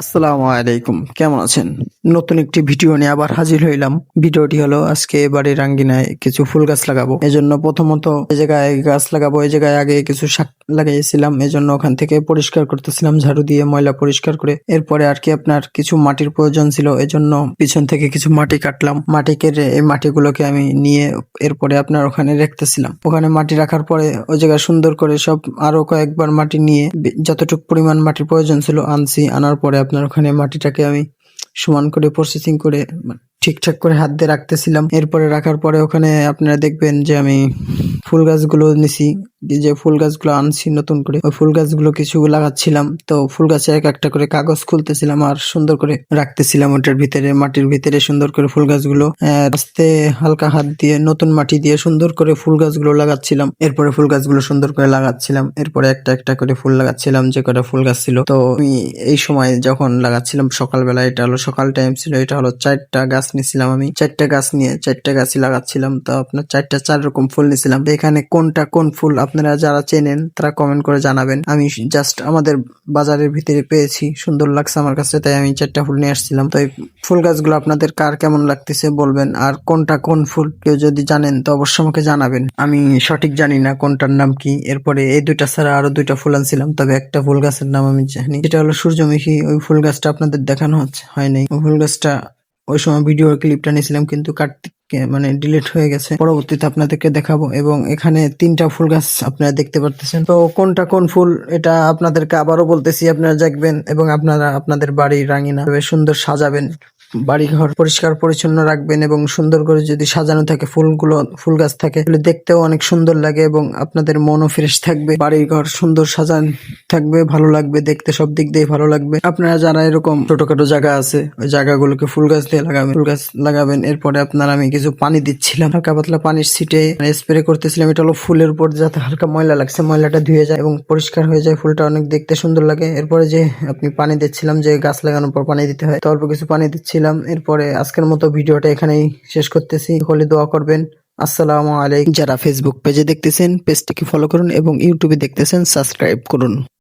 আসসালামু আলাইকুম, কেমন আছেন? নতুন একটি ভিডিও নিয়ে আবার হাজির হইলাম। ভিডিওটি হলো আজকে বাড়ির আঙ্গিনায় কিছু ফুল গাছ লাগাবো। এজন্য প্রথমত যে জায়গায় গাছ লাগাবো এই জায়গায় আগে কিছু শাক লাগিয়েছিলাম। এজন্য ওখান থেকে পরিষ্কার করতেছিলাম ঝাড়ু দিয়ে ময়লা পরিষ্কার করে। এরপরে আর কি আপনার কিছু মাটির প্রয়োজন ছিল, এজন্য পিছন থেকে কিছু মাটি কাটলাম। মাটি কেটে এই মাটিগুলোকে আমি নিয়ে এরপরে আপনার ওখানে রাখতেছিলাম। ওখানে মাটি রাখার পরে ওই জায়গায় সুন্দর করে সব আরো কয়েকবার মাটি নিয়ে যতটুকু পরিমাণ মাটির প্রয়োজন ছিল আনছি। আনার পরে আপনার ওখানে মাটিটাকে আমি সমান করে প্রসেসিং করে ঠিকঠাক করে হাত দিয়ে রাখতেছিলাম। এরপরে রাখার পরে ওখানে আপনারা দেখবেন যে আমি ফুল গাছগুলো নিছি, যে ফুল গাছগুলো আনছি নতুন করে ওই ফুল গাছগুলো কিছু লাগাচ্ছিলাম। তো ফুল গাছে এক একটা করে কাগজ খুলতেছিলাম আর সুন্দর করে রাখতেছিলাম ওটার ভিতরে, মাটির ভিতরে সুন্দর করে ফুল গাছগুলো আস্তে হালকা হাত দিয়ে নতুন মাটি দিয়ে সুন্দর করে ফুল গাছগুলো লাগাচ্ছিলাম। এরপরে ফুল গাছগুলো সুন্দর করে লাগাচ্ছিলাম, এরপরে একটা একটা করে ফুল লাগাচ্ছিলাম যে কটা ফুল গাছ ছিল। তো আমি এই সময় যখন লাগাচ্ছিলাম সকালবেলা, এটা হলো সকাল টাইম ছিল, এটা হলো 4টা গাছ নিয়েছিলাম আমি। 4টা গাছ নিয়ে 4টা গাছই লাগাচ্ছিলাম। তো আপনার 4 রকম ফুল নিয়েছিলাম। তো এখানে কোনটা কোন ফুল আপনারা যারা চেনেন তারা কমেন্ট করে জানাবেন। আমি জাস্ট আমাদের বাজারের ভিতরে পেয়েছি, সুন্দর লাগছে আমার কাছে, তাই আমি 4টা ফুল নিয়ে আসছিলাম। তো এই ফুল গাছগুলো আপনাদের কার কেমন লাগতেছে বলবেন, আর কোনটা কোন ফুল কেউ যদি জানেন তো অবশ্যই আমাকে জানাবেন। আমি সঠিক জানি না কোনটার নাম কি। এরপরে এই দুইটা ছাড়া আরো 2টা ফুল আনছিলাম, তবে একটা ফুল গাছের নাম আমি জানি, যেটা হলো সূর্যমুখী। ওই ফুল গাছটা আপনাদের দেখানো হয় নাই। ওই ফুল গাছটা ওই সময় ভিডিওর ক্লিপটা নিয়েছিলাম কিন্তু মানে ডিলিট হয়ে গেছে। পরবর্তীতে আপনাদেরকে দেখাবো। এবং এখানে 3টা ফুল গাছ আপনারা দেখতে পারতেছেন। তো কোনটা কোন ফুল এটা আপনাদেরকে আবারও বলতেছি, আপনারা দেখবেন এবং আপনারা আপনাদের বাড়ির আঙিনা সুন্দর সাজাবেন, বাড়ি ঘর পরিষ্কার পরিচ্ছন্ন রাখবেন এবং সুন্দর করে যদি সাজানো থাকে ফুলগুলো, ফুল গাছ থাকে তাহলে দেখতেও অনেক সুন্দর লাগে এবং আপনাদের মনও ফ্রেশ থাকবে। বাড়ি ঘর সুন্দর সাজান থাকবে, ভালো লাগবে দেখতে, সব দিক দিয়ে ভালো লাগবে। আপনারা যারা এরকম ছোটখাটো জায়গা আছে ওই জায়গাগুলোকে ফুল গাছ দিয়ে লাগাবেন, ফুল গাছ লাগাবেন। এরপরে আপনারা আমি কিছু পানি দিচ্ছিলাম, হালকা পাতলা পানির ছিটে স্প্রে করতেছিলাম। এটা হলো ফুলের উপর যাতে হালকা ময়লা লাগছে ময়লাটা ধুয়ে যায় এবং পরিষ্কার হয়ে যায়, ফুলটা অনেক দেখতে সুন্দর লাগে। এরপরে যে আপনি পানি দিচ্ছিলাম, যে গাছ লাগানোর পর পানি দিতে হয়, তো অল্প কিছু পানি দিচ্ছিলাম। এরপরে আজকের মতো ভিডিওটা এখানেই শেষ করতেছি। হলে দোয়া করবেন। আসসালামু আলাইকুম। যারা ফেসবুক পেজে দেখতেছেন পেজটিকে ফলো করুন এবং ইউটিউবে দেখতেছেন সাবস্ক্রাইব করুন।